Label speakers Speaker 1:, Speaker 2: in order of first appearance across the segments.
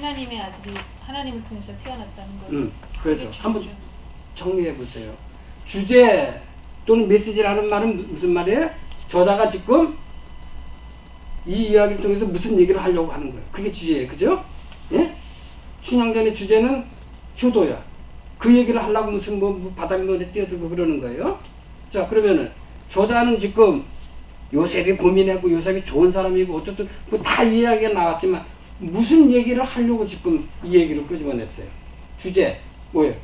Speaker 1: 하나님의 아들이 하나님을 통해서 태어났다는 거예요.
Speaker 2: 그래서 한번 정리해 보세요. 주제 또는 메시지라는 말은 무슨 말이에요? 저자가 지금 이 이야기를 통해서 무슨 얘기를 하려고 하는 거예요. 그게 주제예요. 그죠? 예? 춘향전의 주제는 효도야. 그 얘기를 하려고 무슨 뭐 바닥 노래 뛰어들고 그러는 거예요. 자, 그러면은 저자는 지금 요셉이 고민하고 요셉이 좋은 사람이고 어쨌든 뭐 다 이야기가 나왔지만 무슨 얘기를 하려고 지금 이 얘기를 끄집어냈어요. 주제 뭐예요?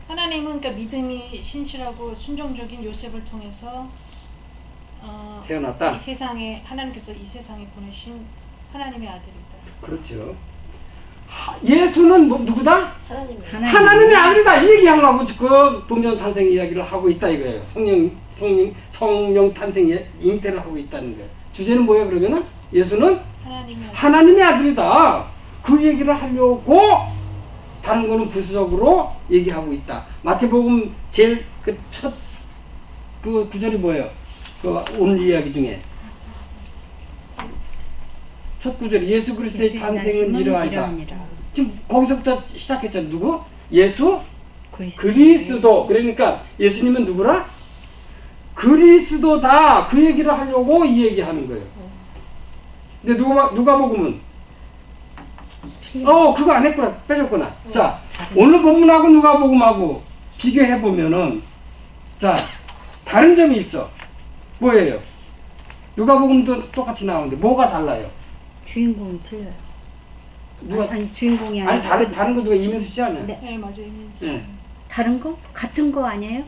Speaker 1: 하나님은 그러니까 믿음이 신실하고 순종적인 요셉을 통해서
Speaker 2: 태어났다.
Speaker 1: 이 세상에 하나님께서 이 세상에 보내신 하나님의 아들이다.
Speaker 2: 그렇죠. 예수는 뭐 누구다?
Speaker 3: 하나님.
Speaker 2: 하나님의 아들이다. 이 얘기하려고 지금 동전 탄생 이야기를 하고 있다 이거예요. 성령 탄생의 잉태를 하고 있다는 거예요. 주제는 뭐예요? 그러면은 예수는 하나님의 아들이다. 그 얘기를 하려고 다른 거는 부수적으로 얘기하고 있다. 마태복음 제일 그 첫 그 구절이 뭐예요? 그 오늘 이야기 중에 첫 구절이 예수 그리스도의 탄생은 이러하이다. 지금 거기서부터 시작했잖아요. 누구? 예수 그리스도. 그러니까 예수님은 누구라? 그리스도다. 그 얘기를 하려고 이 얘기하는 거예요. 근데 누가복음은 그거 안 했구나. 빼줬구나. 자, 오늘 본문하고 누가복음하고 비교해 보면은 자, 다른 점이 있어. 뭐예요? 누가복음도 똑같이 나오는데 뭐가 달라요?
Speaker 3: 주인공이 틀려요.
Speaker 2: 누가
Speaker 3: 아니 주인공이
Speaker 2: 아니
Speaker 3: 아니라
Speaker 2: 다른 거 누가 이민수 씨 아니야?
Speaker 3: 네.
Speaker 1: 네, 맞아요.
Speaker 2: 네.
Speaker 3: 다른 거? 같은 거 아니에요?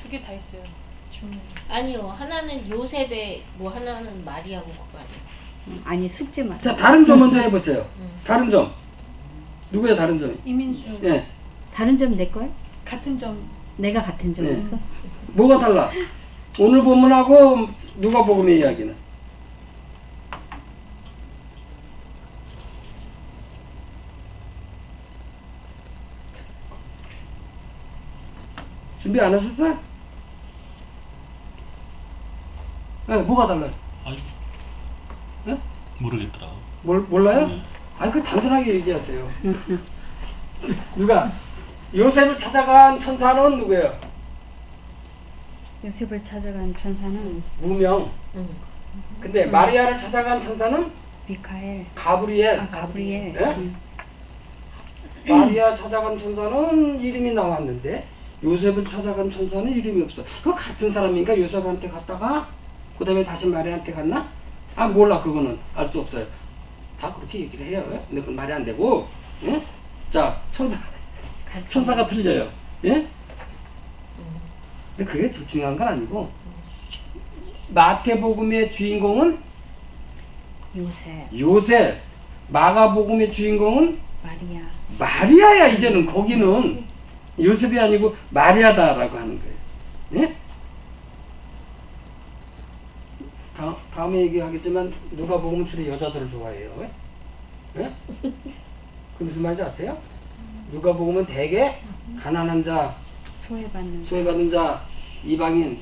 Speaker 1: 두 개 다 있어요. 주문.
Speaker 4: 아니요. 하나는 요셉의 뭐 하나는 마리아고 그거 아니에요.
Speaker 3: 아니 숙제 맞아.
Speaker 2: 자, 다른 점 먼저 해보세요. 다른 점. 누구야 다른 점이?
Speaker 1: 이민수.
Speaker 2: 예.
Speaker 3: 다른 점 내 거야?
Speaker 1: 같은 점.
Speaker 3: 내가 같은 점이었어?
Speaker 2: 뭐가 달라? 오늘 본문하고 누가복음의 이야기는. 준비 안 하셨어요? 네, 뭐가 달라요?
Speaker 5: 아니,
Speaker 2: 네?
Speaker 5: 모르겠더라.
Speaker 2: 몰라요? 아니, 그 단순하게 얘기하세요. 누가? 요셉을 찾아간 천사는 누구예요?
Speaker 3: 요셉을 찾아간 천사는
Speaker 2: 무명. 근데 마리아를 찾아간 천사는
Speaker 3: 미카엘.
Speaker 2: 가브리엘.
Speaker 3: 가브리엘.
Speaker 2: 네? 마리아 찾아간 천사는 이름이 나왔는데 요셉을 찾아간 천사는 이름이 없어. 그 같은 사람인가? 요셉한테 갔다가 그 다음에 다시 마리아한테 갔나? 아, 몰라. 그거는 알 수 없어요. 다 그렇게 얘기를 해요. 근데 그건 말이 안 되고. 예? 자, 천사가 틀려요. 예? 근데 그게 중요한 건 아니고 마태복음의 주인공은 요셉. 마가복음의 주인공은 마리아야. 이제는 거기는 요셉이 아니고 마리아다라고 하는 거예요. 예? 다음에 얘기하겠지만 누가복음 주로 여자들을 좋아해요. 예? 그 무슨 말인지 아세요? 누가복음은 대개 가난한 자, 소외받는 자, 이방인,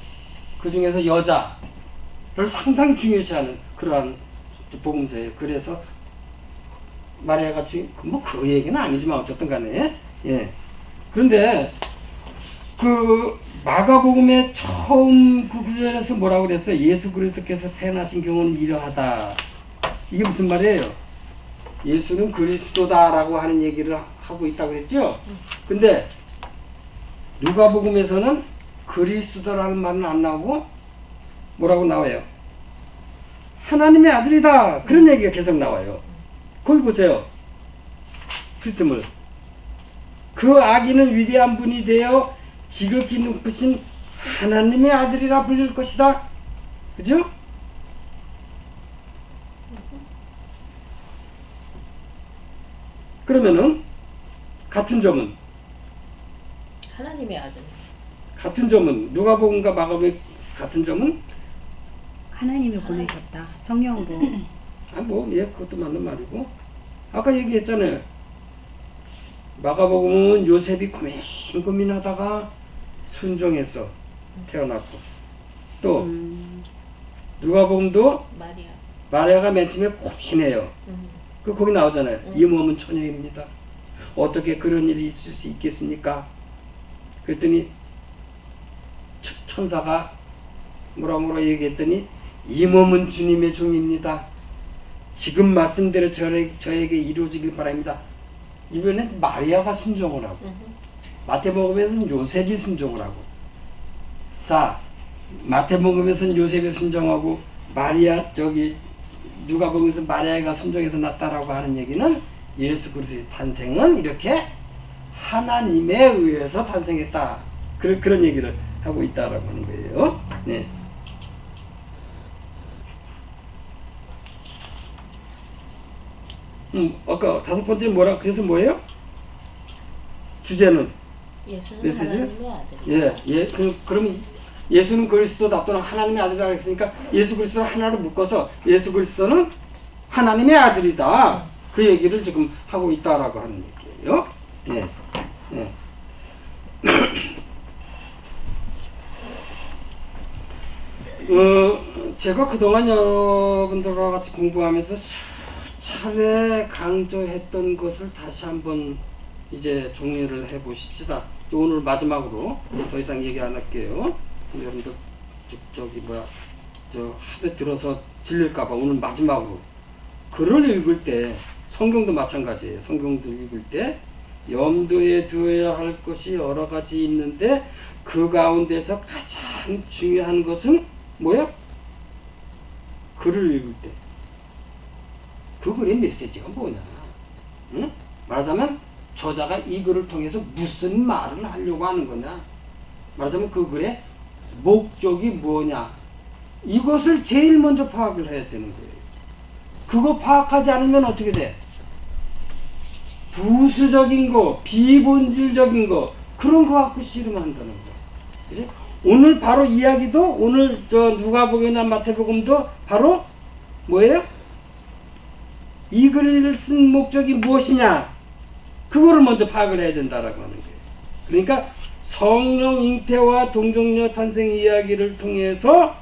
Speaker 2: 그 중에서 여자를 상당히 중요시하는 그러한 복음서예요. 그래서 마리아가 그 얘기는 아니지만 어쨌든 간에 예. 그런데 그 마가복음의 처음 그 구절에서 뭐라고 그랬어요? 예수 그리스도께서 태어나신 경우는 이러하다. 이게 무슨 말이에요? 예수는 그리스도다라고 하는 얘기를 하고 있다고 그랬죠? 근데 누가복음에서는 그리스도라는 말은 안 나오고 뭐라고 나와요? 하나님의 아들이다. 그런 얘기가 계속 나와요. 거기 보세요. 필름을. 그 아기는 위대한 분이 되어 지극히 높으신 하나님의 아들이라 불릴 것이다. 그죠? 그러면은 같은 점은
Speaker 4: 하나님의 아들.
Speaker 2: 같은 점은 누가복음과 마가복음의 같은 점은
Speaker 3: 하나님이 보내셨다. 성령으로.
Speaker 2: 그것도 맞는 말이고 아까 얘기했잖아요. 마가복음은 요셉이 고민하다가 순종해서 태어났고 또 누가복음도 마리아가 맨 처음에 고민해요. 거기 나오잖아요. 이 몸은 처녀입니다. 어떻게 그런 일이 있을 수 있겠습니까? 그랬더니 천사가 뭐라 얘기했더니 이 몸은 주님의 종입니다. 지금 말씀대로 저에게 이루어지길 바랍니다. 이번엔 마리아가 순종을 하고 마태복음에서는 요셉이 순종을 하고 자 마태복음에서는 요셉이 순종하고 누가복음에서 마리아가 순종해서 났다라고 하는 얘기는 예수 그리스도의 탄생은 이렇게 하나님에 의해서 탄생했다. 그런 얘기를 하고 있다라고 하는 거예요. 네. 아까 5번째 그래서 뭐예요? 주제는
Speaker 4: 예수는
Speaker 2: 메시지?
Speaker 4: 하나님의 아들.
Speaker 2: 그러면 예수는 그리스도다 또는 하나님의 아들이라 했으니까 예수 그리스도 하나로 묶어서 예수 그리스도는 하나님의 아들이다. 그 얘기를 지금 하고 있다라고 하는 얘기예요. 예. 예. 제가 그동안 여러분들과 같이 공부하면서 수차례 강조했던 것을 다시 한번 이제 정리를 해 보십시다. 오늘 마지막으로 더 이상 얘기 안 할게요. 여러분들 하도 들어서 질릴까봐 오늘 마지막으로 글을 읽을 때 성경도 마찬가지예요. 성경도 읽을 때 염두에 두어야 할 것이 여러 가지 있는데 그 가운데서 가장 중요한 것은 뭐야? 글을 읽을 때 그 글의 메시지가 뭐냐? 응? 말하자면 저자가 이 글을 통해서 무슨 말을 하려고 하는 거냐? 말하자면 그 글의 목적이 뭐냐? 이것을 제일 먼저 파악을 해야 되는 거예요. 그거 파악하지 않으면 어떻게 돼? 부수적인 거, 비본질적인 거 그런 거 갖고 씨름한다는 거예요. 그치? 오늘 바로 이야기도 오늘 누가복음이나 마태복음도 바로 뭐예요? 이 글을 쓴 목적이 무엇이냐? 그거를 먼저 파악을 해야 된다라고 하는 거예요. 그러니까 성령 잉태와 동정녀 탄생 이야기를 통해서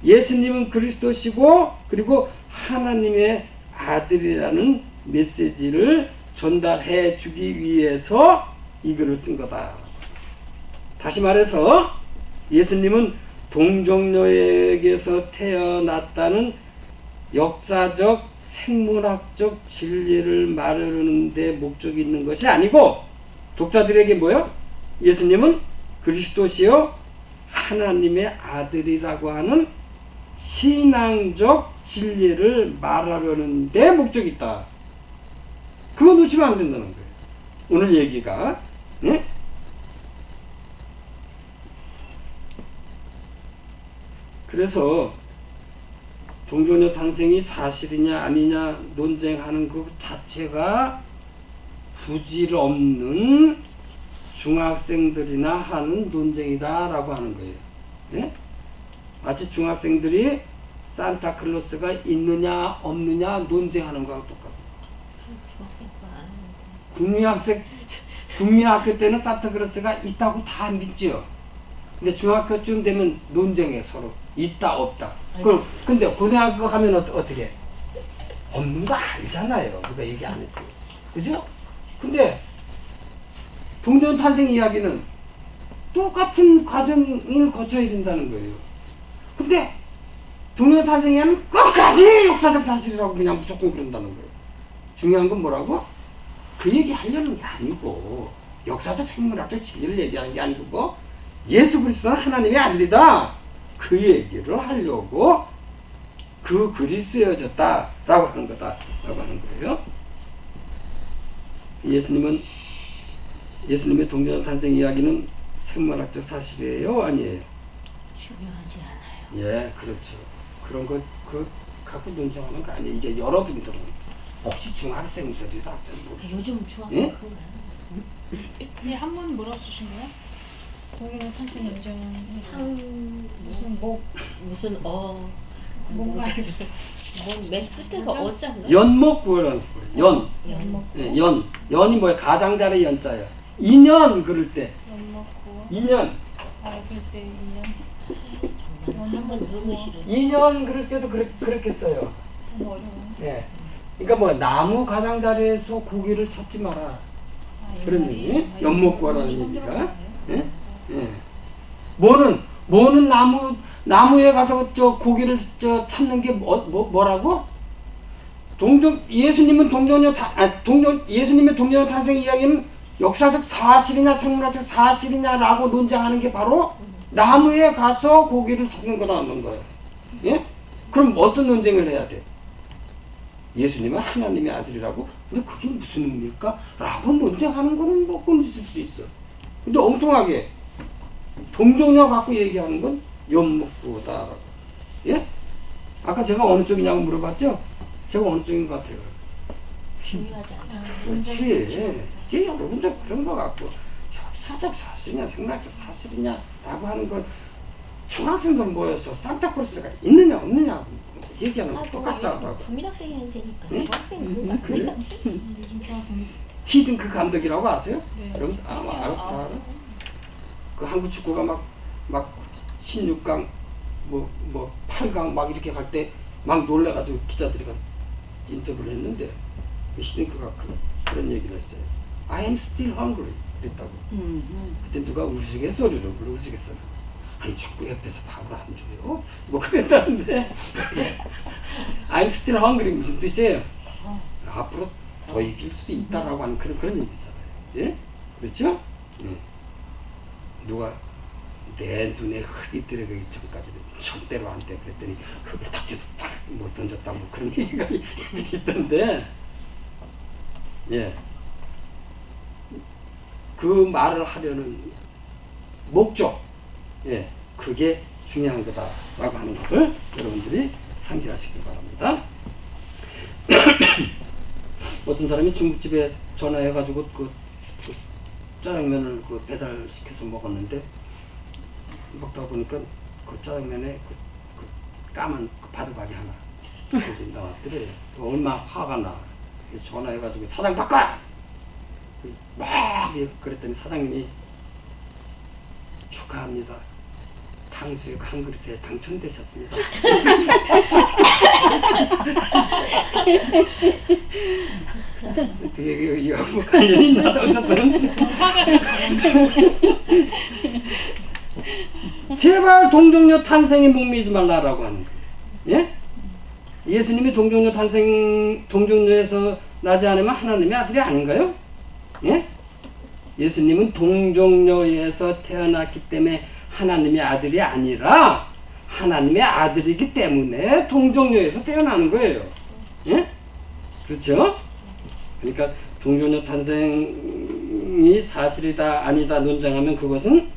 Speaker 2: 예수님은 그리스도시고 그리고 하나님의 아들이라는 메시지를 전달해 주기 위해서 이 글을 쓴 거다. 다시 말해서 예수님은 동정녀에게서 태어났다는 역사적 생물학적 진리를 말하는 데 목적이 있는 것이 아니고 독자들에게 뭐요? 예수님은 그리스도시요 하나님의 아들이라고 하는 신앙적 진리를 말하려는 데 목적이 있다. 그거 놓치면 안 된다는 거예요. 오늘 얘기가. 네? 그래서 동정녀 탄생이 사실이냐 아니냐 논쟁하는 것 자체가 부질없는 중학생들이나 하는 논쟁이다라고 하는 거예요. 네? 마치 중학생들이 산타클로스가 있느냐 없느냐 논쟁하는 거하고 똑같아요. 국민학교 때는 산타클로스가 있다고 다 믿죠. 근데 중학교쯤 되면 논쟁해 서로 있다 없다. 그럼 근데 고등학교 가면 어떻게? 없는 거 알잖아요. 누가 얘기 안 했고, 그죠? 근데 동전 탄생 이야기는 똑같은 과정을 거쳐야 된다는 거예요. 근데 동전 탄생이 하면 끝까지 역사적 사실이라고 그냥 무조건 그런다는 거예요. 중요한 건 뭐라고? 그 얘기 하려는 게 아니고 역사적 생물학적 진리를 얘기하는 게 아니고 예수 그리스도는 하나님의 아들이다. 그 얘기를 하려고 그 글이 쓰여졌다라고 하는 거다라고 하는 거예요. 예수님의 동전 탄생 이야기는 생물학적 사실이에요, 아니에요?
Speaker 4: 중요하지 않아요.
Speaker 2: 예, 그렇죠. 그런 거 갖고 논쟁하는 거 아니에요. 이제 여러분들은 혹시 중학생들이라
Speaker 4: 요즘 중학생
Speaker 2: 예?
Speaker 4: 그런가요?
Speaker 1: 네, 한 번 물어주신대요. 동일한 탄생 인정은
Speaker 4: 무슨
Speaker 1: 뭔가
Speaker 4: 맨 끝에가 어잖아.
Speaker 2: 연목구라는 거예요.
Speaker 1: 연먹고
Speaker 2: 예, 연이 뭐야? 가장자리 연자예요. 2년 그럴 때.
Speaker 1: 연먹고
Speaker 2: 2년.
Speaker 1: 그럴 때 2년
Speaker 4: 한번 누르시는.
Speaker 2: 2년 그럴 때도 그렇게 써요.
Speaker 1: 너무 어려워.
Speaker 2: 예. 그러니까 뭐 나무 가장자리에서 고기를 찾지 마라. 그런 얘기? 엿먹고 가라는 얘기가. 예? 예. 뭐는 나무에 가서 저 고기를 저 찾는 게 뭐라고? 예수님의 동정녀 탄생 이야기는 역사적 사실이냐 생물학적 사실이냐라고 논쟁하는 게 바로 나무에 가서 고기를 찾는 거라는 거예요. 예? 그럼 어떤 논쟁을 해야 돼? 예수님은 하나님의 아들이라고? 근데 그게 무슨 의미일까? 라고 논쟁하는 거는 뭐 끊어질 수 있어. 근데 엉뚱하게 동정녀 갖고 얘기하는 건 엿먹고다. 예? 아까 제가 어느 쪽이냐고 물어봤죠? 제가 어느 쪽인 것 같아요.
Speaker 4: 중요하지 않아.
Speaker 2: 그렇지. 이제 여러분들 그런 거 갖고 역사적 사실이냐 생물학적 사실이냐라고 하는 걸 중학생들 모여서 산타클로스가 있느냐 없느냐 얘기하는 거 똑같다고.
Speaker 4: 국민학생이 해야 되니까.
Speaker 2: 응?
Speaker 4: 중학생은
Speaker 2: 그래요?
Speaker 1: 요즘 중학생.
Speaker 2: 히든 그 감독이라고 아세요?
Speaker 1: 네.
Speaker 2: 여러분 다 알아? 그 한국 축구가 막 16강 뭐 8강 막 이렇게 갈 때 막 놀래가지고 기자들이 가서 인터뷰를 했는데 히딩크가 그런 얘기를 했어요. I am still hungry 그랬다고. 그때 누가 우스갯소리를 불러 우스갯소리. 아니 축구 옆에서 밥을 안 줘요? 뭐 그랬다는데 I'm still hungry 무슨 뜻이에요? 앞으로 더 이길 수도 있다라고 하는 그런 얘기잖아요. 예? 그렇죠? 예. 누가 내 눈에 흙이 들어가기 전까지는 절대로 안 돼 그랬더니 흙을 탁 쥐어서 탁못 던졌다 뭐 그런 얘기가 있던데 예. 그 말을 하려는 목적 예. 그게 중요한 거다라고 하는 것을 여러분들이 상기하시기 바랍니다. 어떤 사람이 중국집에 전화해가지고 그 짜장면을 배달시켜서 먹었는데 먹다 보니까 그 짜장면에 그 까만 바둑알이 하나 거기 나왔더래. 얼마나 화가 나. 전화해가지고 사장 바꿔! 막 그랬더니 사장님이 축하합니다. 탕수육 한 그릇에 당첨되셨습니다. 그게 이하고 관련이 있나 어쨌든 제발 동정녀 탄생에 목매지 말라라고 하는 거예요. 예? 예수님이 동정녀에서 나지 않으면 하나님의 아들이 아닌가요? 예? 예수님은 동정녀에서 태어났기 때문에 하나님의 아들이 아니라 하나님의 아들이기 때문에 동정녀에서 태어나는 거예요. 예? 그렇죠? 그러니까 동정녀 탄생이 사실이다 아니다 논쟁하면 그것은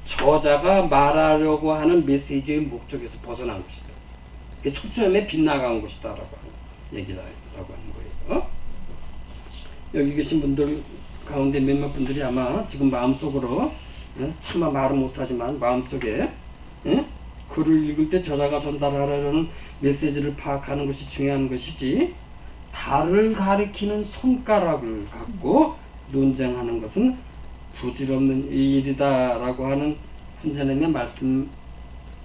Speaker 2: 저자가 말하려고 하는 메시지의 목적에서 벗어난 것이다. 그게 초점에 빗나간 것이다라고 하는 얘기라고 하는 거예요. 여기 계신 분들 가운데 몇몇 분들이 아마 지금 마음속으로 차마 말은 못하지만 마음속에 글을 읽을 때 저자가 전달하려는 메시지를 파악하는 것이 중요한 것이지 달을 가리키는 손가락을 갖고 논쟁하는 것은 부질없는 일이다라고 하는 훈자님의 말씀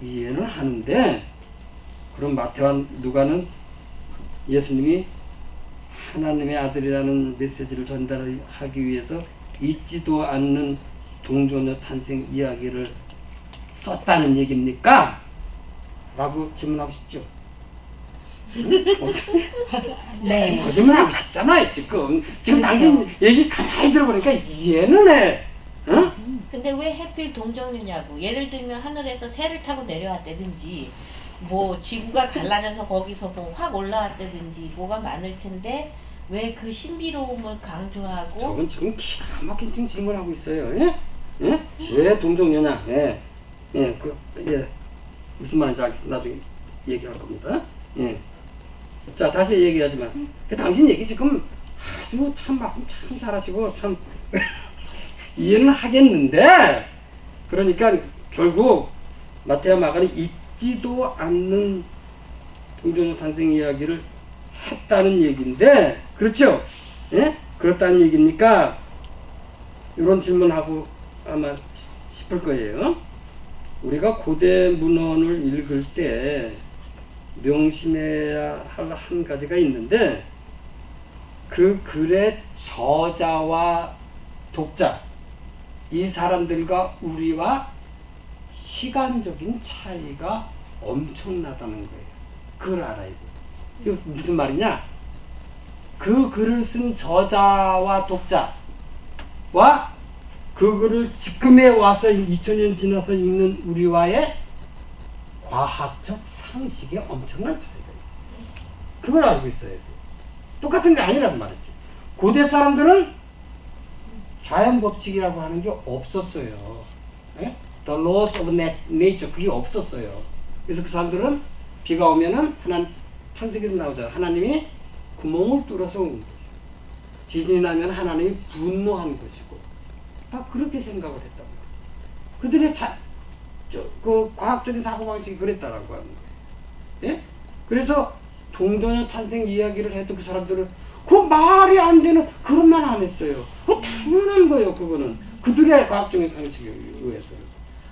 Speaker 2: 이해는 하는데 그럼 마태와 누가는 예수님이 하나님의 아들이라는 메시지를 전달하기 위해서 있지도 않는 동정녀 탄생 이야기를 썼다는 얘기입니까? 라고 질문하고 싶죠?
Speaker 3: 네.
Speaker 2: 지금 거짓말하고 싶잖아요. 지금
Speaker 3: 그렇죠.
Speaker 2: 당신 얘기 가만히 들어보니까 이해는 해. 응?
Speaker 4: 근데 왜 하필 동정녀냐고. 예를 들면 하늘에서 새를 타고 내려왔다든지 뭐 지구가 갈라져서 거기서 뭐 확 올라왔다든지 뭐가 많을 텐데 왜 그 신비로움을 강조하고
Speaker 2: 저건 지금 기가 막힌 지금 질문하고 있어요. 예? 예? 왜 동정녀냐? 예. 예. 무슨 말인지 나중에 얘기할 겁니다. 예. 자, 다시 얘기하지만 당신 얘기 지금 아주 참 말씀 참 잘하시고 참 이해는 하겠는데 그러니까 결국 마태와 마가는 있지도 않는 동정녀 탄생 이야기를 했다는 얘기인데 그렇죠? 예? 그렇다는 얘기니까 이런 질문하고 아마 싶을 거예요. 우리가 고대 문헌을 읽을 때 명심해야 할 한 가지가 있는데 그 글의 저자와 독자 이 사람들과 우리와 시간적인 차이가 엄청나다는 거예요. 그걸 알아야 돼요. 이거 무슨 말이냐? 그 글을 쓴 저자와 독자와 그 글을 지금에 와서 2000년 지나서 읽는 우리와의 과학적 상식에 엄청난 차이가 있어요. 그걸 알고 있어야 돼요. 똑같은 게 아니란 말이지. 고대 사람들은 자연 법칙이라고 하는 게 없었어요. 예? The laws of nature 그게 없었어요. 그래서 그 사람들은 비가 오면은 창세기도 나오잖아요. 하나님이 구멍을 뚫어서 온 거죠. 지진이 나면 하나님이 분노한 것이고 다 그렇게 생각을 했단 말이에요. 그들의 그 과학적인 사고방식이 그랬다라고 하는 거예요. 예? 그래서 동전의 탄생 이야기를 해도 그 사람들은 그 말이 안 되는 그런 말 안 했어요. 그 당연한 거예요. 그거는 그들의 과학적인 상식에 의해서요.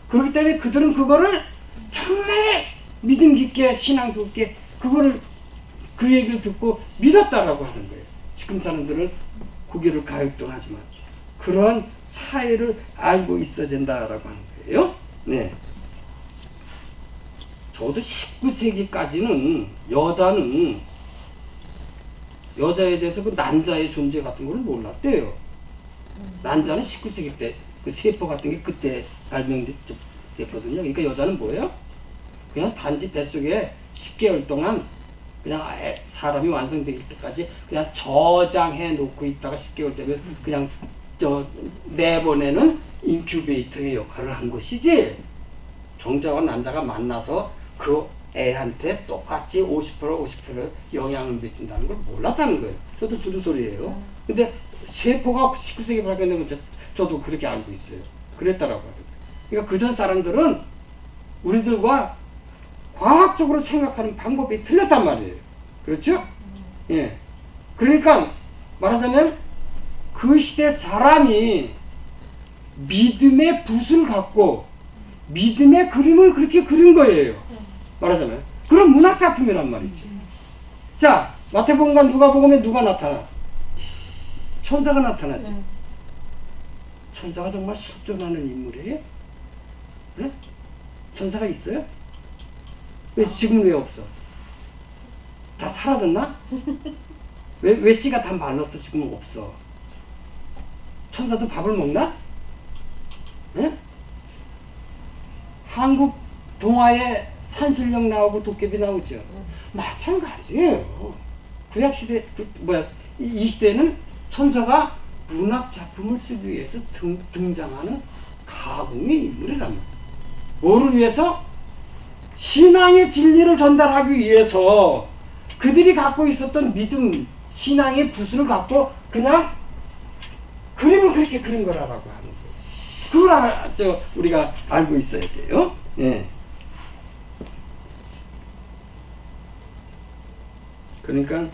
Speaker 2: 그렇기 때문에 그들은 그거를 정말 믿음 깊게 신앙 깊게 그거를 그 얘기를 듣고 믿었다라고 하는 거예요. 지금 사람들은 고개를 가육동하지만 그런 차이를 알고 있어야 된다라고 하는 거예요. 네. 저도 19세기까지는 여자에 대해서 그 난자의 존재 같은 걸 몰랐대요. 난자는 19세기 때 그 세포 같은 게 그때 발명됐거든요. 그러니까 여자는 뭐예요? 그냥 단지 뱃속에 10개월 동안 그냥 사람이 완성되기 때까지 그냥 저장해 놓고 있다가 10개월 되면 그냥 내보내는 인큐베이터의 역할을 한 것이지 정자와 난자가 만나서 그 애한테 똑같이 50% 영향을 미친다는 걸 몰랐다는 거예요. 저도 들은 소리예요. 근데 세포가 19세기 발견되면 저도 그렇게 알고 있어요. 그랬다라고 하거든요. 그러니까 그전 사람들은 우리들과 과학적으로 생각하는 방법이 틀렸단 말이에요. 그렇죠? 예. 그러니까 말하자면 그 시대 사람이 믿음의 붓을 갖고 믿음의 그림을 그렇게 그린 거예요. 말하자면 그런 문학 작품이란 말이지. 자, 마태복음과 누가복음에 누가 나타나? 천사가 나타나지. 천사가 정말 실존하는 인물이에요? 네? 천사가 있어요? 왜 지금 왜 없어? 다 사라졌나? 왜 씨가 다 말랐어? 지금은 없어. 천사도 밥을 먹나? 네? 한국 동화에 산신령 나오고 도깨비 나오죠. 마찬가지예요. 구약 시대 이 시대는 천사가 문학 작품을 쓰기 위해서 등장하는 가공의 인물이란 말이에요. 뭐를 위해서? 신앙의 진리를 전달하기 위해서 그들이 갖고 있었던 믿음, 신앙의 붓을 갖고 그냥 그림을 그렇게 그린 거라고 하는 거예요. 그걸 우리가 알고 있어야 돼요. 예. 그러니까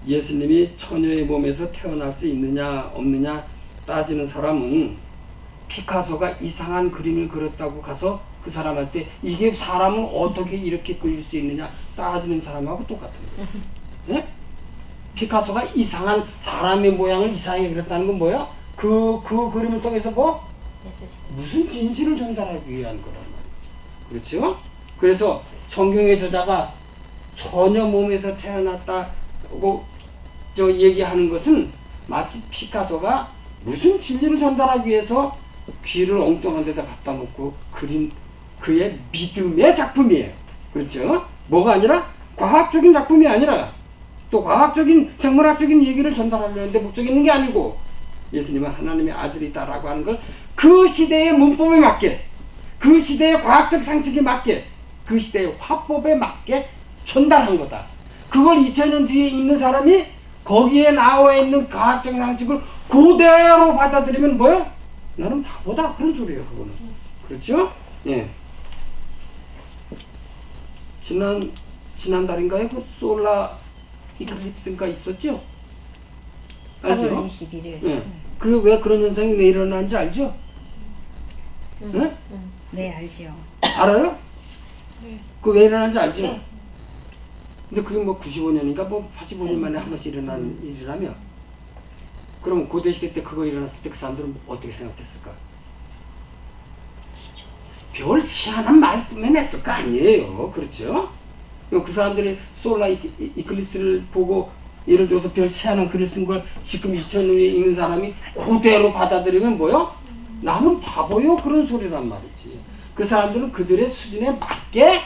Speaker 2: 예수님이 처녀의 몸에서 태어날 수 있느냐 없느냐 따지는 사람은 피카소가 이상한 그림을 그렸다고 가서 그 사람한테 이게 사람은 어떻게 이렇게 그릴 수 있느냐 따지는 사람하고 똑같은 거예요. 예? 피카소가 이상한 사람의 모양을 이상하게 그렸다는 건 뭐야? 그 그림을 통해서 뭐? 무슨 진실을 전달하기 위한 거란 말이지. 그렇죠? 그래서 성경의 저자가 처녀 몸에서 태어났다고 얘기하는 것은 마치 피카소가 무슨 진리를 전달하기 위해서 귀를 엉뚱한 데다 갖다 놓고 그린 그의 믿음의 작품이에요. 그렇죠? 뭐가 아니라 과학적인 작품이 아니라 또 과학적인 생물학적인 얘기를 전달하려는데 목적이 있는 게 아니고 예수님은 하나님의 아들이다라고 하는 걸 그 시대의 문법에 맞게 그 시대의 과학적 상식에 맞게 그 시대의 화법에 맞게 전달한 거다. 그걸 2000년 뒤에 있는 사람이 거기에 나와 있는 과학적 상식을 그대로 받아들이면 뭐야? 나는 바보다. 그런 소리예요. 그거는. 그렇죠? 예. 지난달인가에 그 솔라 이클립스가 있었죠? 알죠?
Speaker 3: 8월 21일.
Speaker 2: 예. 그 왜 그런 현상이 왜 일어나는지 알죠? 네?
Speaker 3: 네, 알지요.
Speaker 2: 알아요?
Speaker 1: 네.
Speaker 2: 그 왜 일어나는지 알죠? 근데 그게 뭐 95년인가 뭐 85년 만에 한 번씩 일어나는 일이라며. 그럼 고대 시대 때 그거 일어났을 때 그 사람들은 어떻게 생각했을까? 별 희한한 말 꾸며냈을 거 아니에요. 그렇죠? 그 사람들이 솔라 이클립스를 보고 예를 들어서 별 희한한 글을 쓴 걸 지금 2000년에 있는 사람이 그대로 받아들이면 뭐요? 나는 바보요 그런 소리란 말이지. 그 사람들은 그들의 수준에 맞게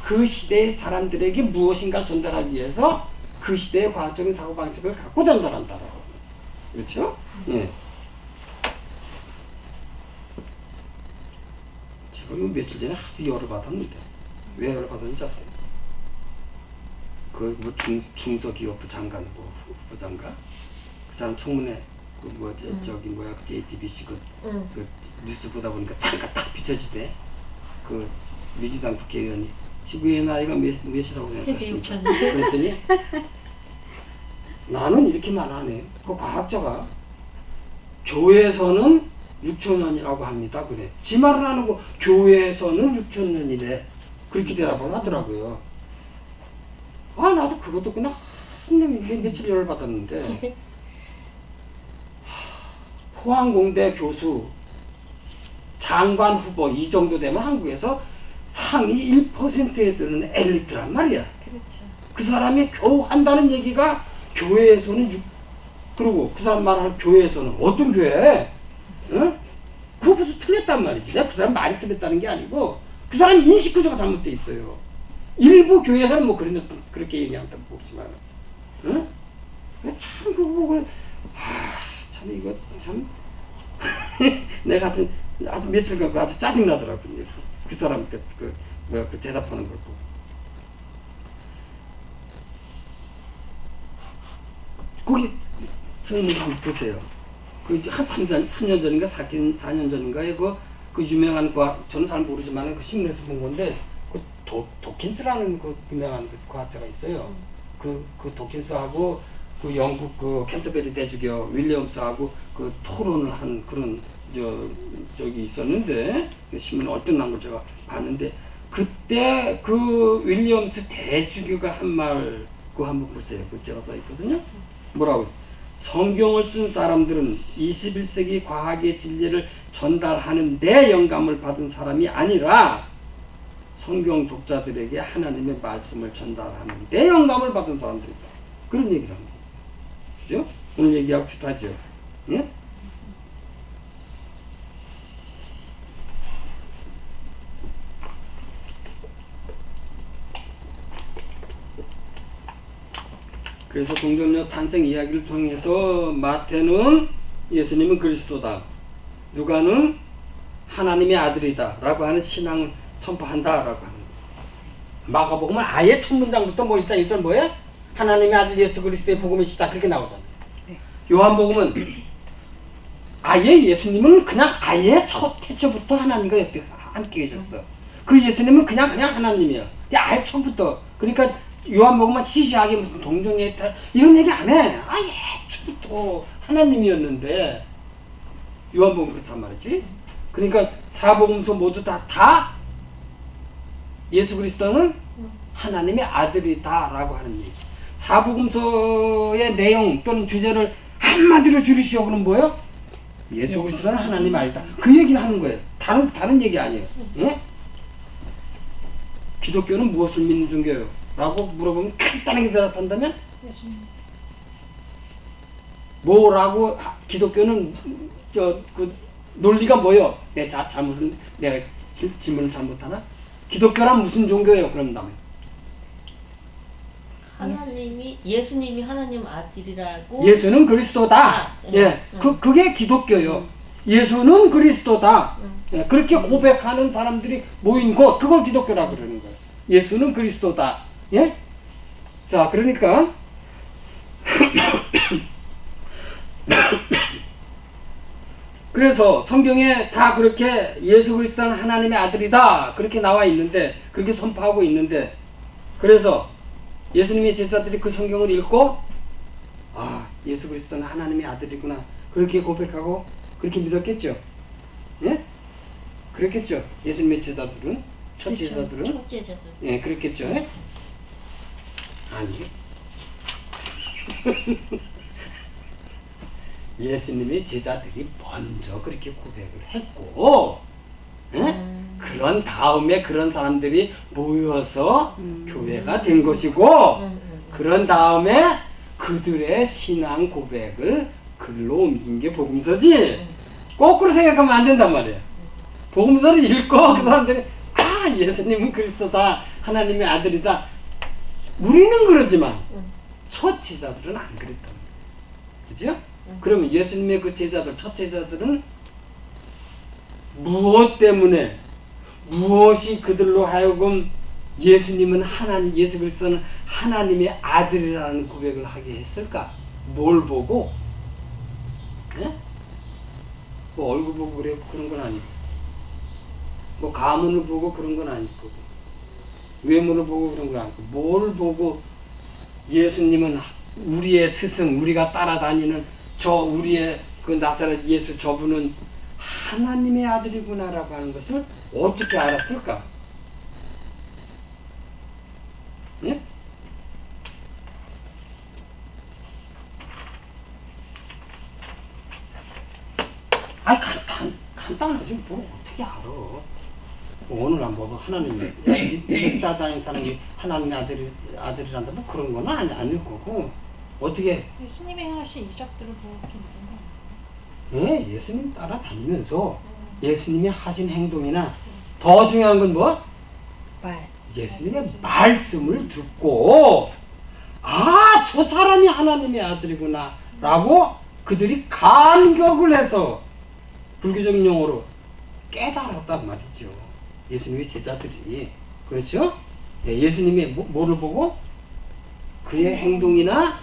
Speaker 2: 그 시대의 사람들에게 무엇인가를 전달하기 위해서 그 시대의 과학적인 사고방식을 갖고 전달한다라고. 그렇죠? 예. 제가 며칠 전에 하도 열을 받았는데 왜 열을 받았는지 아세요? 그 뭐 중소기업부 장관 뭐 부장가 그 사람 청문회 그 뭐지 저기 뭐야 그 JTBC 그 뉴스 보다 보니까 잠깐 딱 비춰지대. 그 민주당 국회의원이 지구의 나이가 몇이라고 생각하십니까? 그랬더니 나는 이렇게만 하네. 그 과학자가 교회에서는 6,000년이라고 합니다. 그래. 지 말은 안 하고 교회에서는 6,000년이래. 그렇게 대답을 하더라고요. 아 나도 그것도 그냥 며칠 열을 받았는데 포항공대 교수 장관 후보 이 정도 되면 한국에서 상위 1%에 드는 엘리트란 말이야.
Speaker 1: 그렇죠.
Speaker 2: 그 사람이 겨우 한다는 얘기가 교회에서는 그리고 그 사람 말하는 교회에서는 어떤 교회? 응? 그거 벌써 틀렸단 말이지. 내가 그 사람 말이 틀렸다는 게 아니고 그 사람 인식 구조가 잘못돼 있어요. 일부 교회에서는 뭐 그렇게 얘기한다고 보지만, 응? 참 그거 보고 참 이거 참 내가 아주 며칠간 아주 짜증 나더라고요. 그 사람 그 대답하는 걸 보고. 거기 선생님 한번 보세요. 그 한 3년 전인가 4년 전인가에 그 유명한 저는 잘 모르지만 그 신문에서 본 건데 그 도킨스라는 그 유명한 그 과학자가 있어요. 그 도킨스하고 그 영국 그 캔터베리 대주교 윌리엄스하고 그 토론을 한 그런 저기 있었는데 그 신문 어떤 난 걸 제가 봤는데 그때 그 윌리엄스 대주교가 한 말 그거 한번 보세요. 그 제가 써 있거든요. 뭐라고 했어요? 성경을 쓴 사람들은 21세기 과학의 진리를 전달하는 데 영감을 받은 사람이 아니라 성경 독자들에게 하나님의 말씀을 전달하는 데 영감을 받은 사람들이다. 그런 얘기를 합니다. 그죠? 오늘 얘기하고 비슷하죠? 예? 그래서 동정녀 탄생 이야기를 통해서 마태는 예수님은 그리스도다. 누가는 하나님의 아들이다. 라고 하는 신앙을 선포한다. 라고 하는 거예요. 마가복음은 아예 첫 문장부터 뭐 1장 1절 뭐예요? 하나님의 아들 예수 그리스도의 복음의 시작 그렇게 나오잖아요.
Speaker 3: 네.
Speaker 2: 요한복음은 아예 예수님은 그냥 아예 첫 태초부터 하나님과 옆에 함께 계셨어. 그 예수님은 그냥 하나님이야. 아예 처음부터. 그러니까 요한복음은 시시하게 무슨 동정의 딸 이런 얘기 안 해. 아예 초부터 하나님이었는데 요한복음 그렇단 말이지. 그러니까 사복음서 모두 다 예수 그리스도는 하나님의 아들이다라고 하는 얘기. 사복음서의 내용 또는 주제를 한마디로 줄이시오. 그럼 뭐예요? 예수 그리스도는 하나님 아니다. 그 얘기 하는 거예요. 다른 얘기 아니에요. 예? 기독교는 무엇을 믿는 종교예요? 라고 물어보면 간단하게 대답한다면
Speaker 1: 예수님.
Speaker 2: 뭐라고 기독교는 그 논리가 뭐요? 내가 질문을 잘못하나? 기독교란 무슨 종교예요? 그런다면
Speaker 4: 예수님이 하나님 아들이라고.
Speaker 2: 예수는 그리스도다. 예, 그게 기독교요. 예수는 그리스도다. 예, 그렇게 고백하는 사람들이 모인 곳 그걸 기독교라고 그러는 거예요. 예수는 그리스도다. 예? 자, 그러니까 그래서 성경에 다 그렇게 예수 그리스도는 하나님의 아들이다 그렇게 나와 있는데 그렇게 선포하고 있는데 그래서 예수님의 제자들이 그 성경을 읽고 예수 그리스도는 하나님의 아들이구나 그렇게 고백하고 그렇게 믿었겠죠. 예? 그랬겠죠. 예수님의 제자들은 첫 제자들은 예, 그랬겠죠. 예? 아니 예수님의 제자들이 먼저 그렇게 고백을 했고, 그런 다음에 그런 사람들이 모여서 교회가 된 것이고, 그런 다음에 그들의 신앙 고백을 글로 옮긴 게 복음서지. 거꾸로 생각하면 안 된단 말이에요. 복음서를 읽고 그 사람들이 아, 예수님은 그리스도다, 하나님의 아들이다. 우리는 그러지만 첫 제자들은 안 그랬단 말이에요. 그죠? 그러면 예수님의 그 제자들, 첫 제자들은 무엇 때문에, 무엇이 그들로 하여금 예수님은 하나님, 예수 그리스도는 하나님의 아들이라는 고백을 하게 했을까? 뭘 보고? 예? 뭐 얼굴 보고 그래, 그런 건 아니고, 뭐 가문을 보고 그런 건 아니고, 외모를 보고 그런 건 아니고, 뭘 보고 예수님은 우리의 스승, 우리가 따라다니는 우리의 그 나사렛 예수 저분은 하나님의 아들이구나라고 하는 것을 어떻게 알았을까? 예? 아이, 간단하지. 뭐 어떻게 알아? 오늘 안 보고 하나님의, 니 따라다니는 사람이 하나님의 아들이란다, 뭐 그런 거는 아닐 거고, 어떻게?
Speaker 1: 예수님이 행하신 이적들을 보고 믿는 거.
Speaker 2: 예, 예수님 따라다니면서 예수님이 하신 행동이나 더 중요한 건 뭐? 예수님의 말씀을 듣고, 아, 저 사람이 하나님의 아들이구나 라고 그들이 감격을 해서 불교적인 용어로 깨달았단 말이죠. 예수님의 제자들이. 그렇죠? 네, 예수님의 뭐를 보고? 그의 행동이나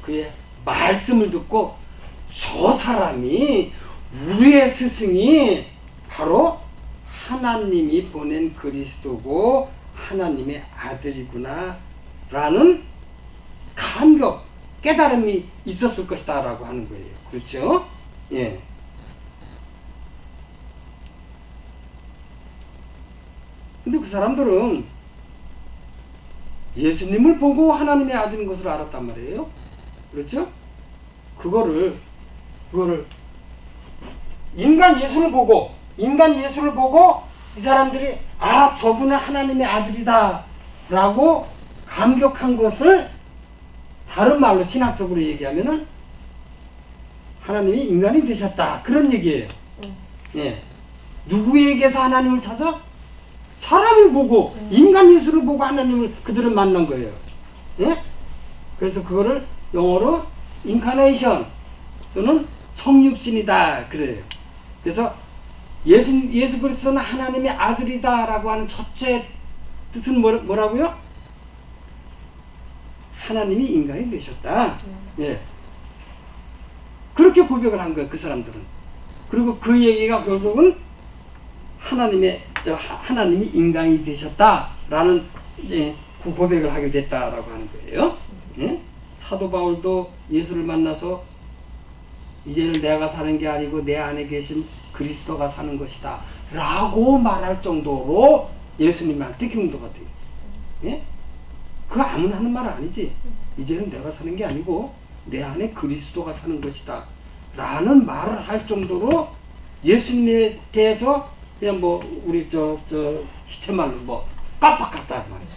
Speaker 2: 그의 말씀을 듣고, 저 사람이, 우리의 스승이 바로 하나님이 보낸 그리스도고 하나님의 아들이구나 라는 감격, 깨달음이 있었을 것이다 라고 하는 거예요. 그렇죠? 예. 근데 그 사람들은 예수님을 보고 하나님의 아들인 것을 알았단 말이에요. 그렇죠? 그거를 인간 예수를 보고 이 사람들이 아, 저분은 하나님의 아들이다 라고 감격한 것을 다른 말로 신학적으로 얘기하면은 하나님이 인간이 되셨다, 그런 얘기예요. 예. 누구에게서 하나님을 찾아? 사람을 보고, 인간 예수를 보고 하나님을 그들은 만난 거예요. 예? 그래서 그거를 영어로 인카네이션 또는 성육신이다 그래요. 그래서 예수 그리스도는 하나님의 아들이다라고 하는 첫째 뜻은 뭐라고요? 하나님이 인간이 되셨다. 예. 그렇게 고백을 한 거예요, 그 사람들은. 그리고 그 얘기가 결국은 하나님이 인간이 되셨다라는 이제 그 고백을 하게 됐다라고 하는 거예요. 예? 사도 바울도 예수를 만나서 이제는 내가 사는 게 아니고 내 안에 계신 그리스도가 사는 것이다 라고 말할 정도로 예수님한테 경도가 돼 있어요. 예? 그거 아무나 하는 말 아니지. 이제는 내가 사는 게 아니고 내 안에 그리스도가 사는 것이다 라는 말을 할 정도로 예수님에 대해서 그냥 뭐 우리 시체말로 뭐 깜빡했다 말이지.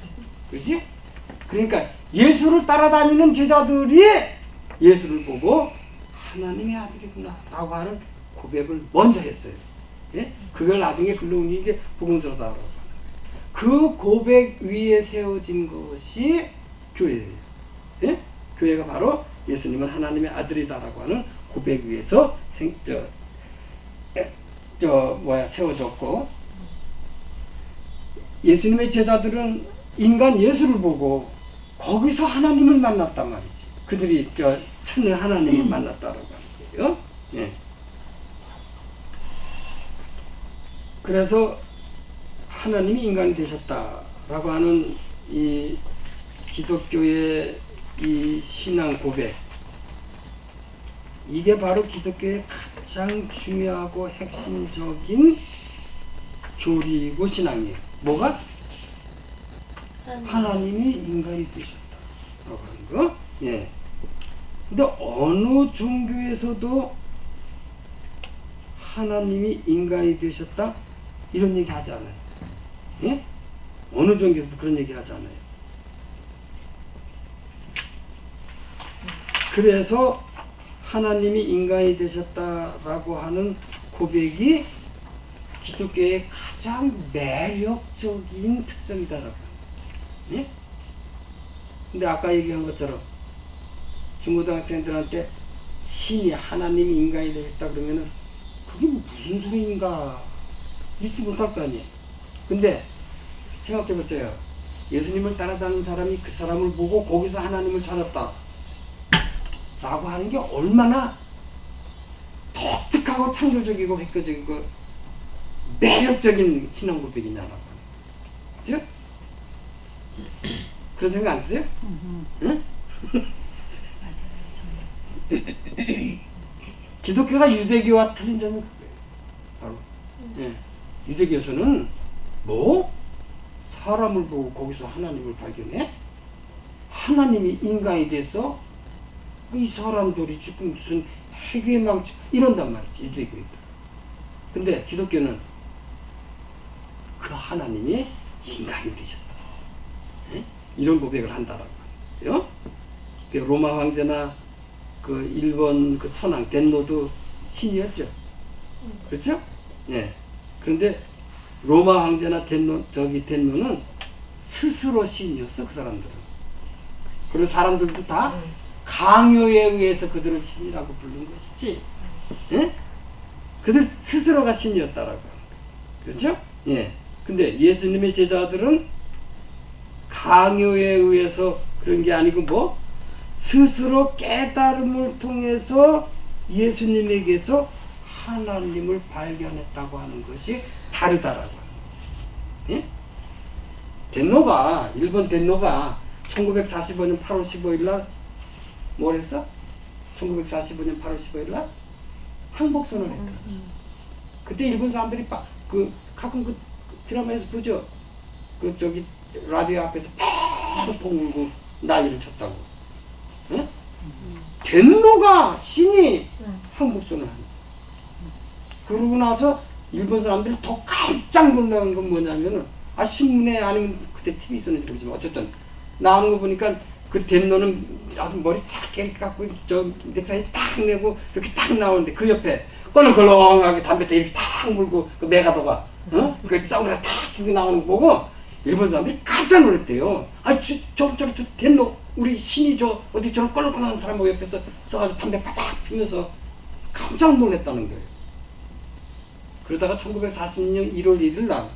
Speaker 2: 그렇지? 그러니까 예수를 따라다니는 제자들이 예수를 보고 하나님의 아들이구나 라고 하는 고백을 먼저 했어요. 예? 그걸 나중에 글로 옮긴 게 복음서다 라고 하는 그 고백 위에 세워진 것이 교회예요. 예? 교회가 바로 예수님은 하나님의 아들이다라고 하는 고백 위에서 세워졌고, 예수님의 제자들은 인간 예수를 보고 거기서 하나님을 만났단 말이지. 그들이 찾는 하나님을 만났다라고 하는 거예요. 예. 그래서 하나님이 인간이 되셨다라고 하는 이 기독교의 이 신앙 고백, 이게 바로 기독교의 가장 중요하고 핵심적인 교리이고 신앙이에요. 뭐가? 하나님이 인간이 되셨다라고 하는 거. 예. 근데 어느 종교에서도 하나님이 인간이 되셨다 이런 얘기 하지 않아요. 예? 어느 종교에서도 그런 얘기 하지 않아요. 그래서 하나님이 인간이 되셨다라고 하는 고백이 기독교의 가장 매력적인 특성이다라고. 예? 근데 아까 얘기한 것처럼 중고등학생들한테 신이 하나님이 인간이 되셨다 그러면은 그게 무슨 소리인가 믿지 못할 거 아니에요. 근데 생각해 보세요. 예수님을 따라다니는 사람이 그 사람을 보고 거기서 하나님을 찾았다 라고 하는 게 얼마나 독특하고 창조적이고 획기적이고 매력적인 신앙 고백이냐라고. 그죠? 그런 생각 안 쓰세요? 응? 기독교가 유대교와 틀린 점은 그거예요. 바로. 예. 유대교에서는 뭐? 사람을 보고 거기서 하나님을 발견해? 하나님이 인간이 돼서 이 사람들이 지금 무슨 해괴망치 이런단 말이지, 유대교에도. 근데 기독교는 그 하나님이 인간이 되셨다. 예? 이런 고백을 한다라고. 요? 그 로마 황제나 그 일본 그 천황 덴노도 신이었죠. 그렇죠? 예. 그런데 로마 황제나 덴노는 스스로 신이었어, 그 사람들은. 그리고 사람들도 다 강요에 의해서 그들을 신이라고 부르는 것이지. 예? 그들 스스로가 신이었다라고. 그렇죠? 예. 근데 예수님의 제자들은 강요에 의해서 그런 게 아니고 뭐? 스스로 깨달음을 통해서 예수님에게서 하나님을 발견했다고 하는 것이 다르다라고. 예? 일본 덴노가 1945년 8월 15일 날 뭘 했어? 1945년 8월 15일 날 항복선언을 했다. 그때 일본 사람들이 가끔 그 드라마에서 보죠. 그 저기 라디오 앞에서 펑펑 울고 난리를 쳤다고. 예? 덴노가 신이 항복선언을 한다. 그러고 나서 일본 사람들이 더 깜짝 놀란 건 뭐냐면은 신문에 아니면 그때 TV 있었는지 모르지만 어쨌든 나오는 거 보니까 그 덴노는 아주 머리 작게 깎고 저 넥타이 딱 내고 이렇게 딱 나오는데 그 옆에 껄렁껄렁하게 담배 이렇게 딱 물고 그 메가더가 그 사우나 딱 이렇게 나오는 거 보고 일본 사람들이 깜짝 놀랐대요. 저 덴노 우리 신이 저 어디 저런 껄렁껄렁한 사람하고 옆에서 써가지고 담배 팍팍 피면서 깜짝 놀랐다는 거예요. 그러다가 1946년 1월 1일 날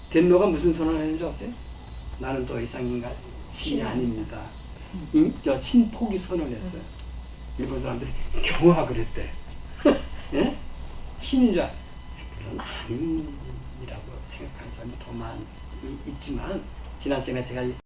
Speaker 2: 덴노가 무슨 선언을 했는지 아세요? 나는 더 이상 인간 신이 아닙니다. 저 신포기 선언을 했어요. 일본 사람들이 경악을 했대. 예? 신인 줄 물론 아니라고 생각하는 사람이 더 많이 있지만 지난 시간에 제가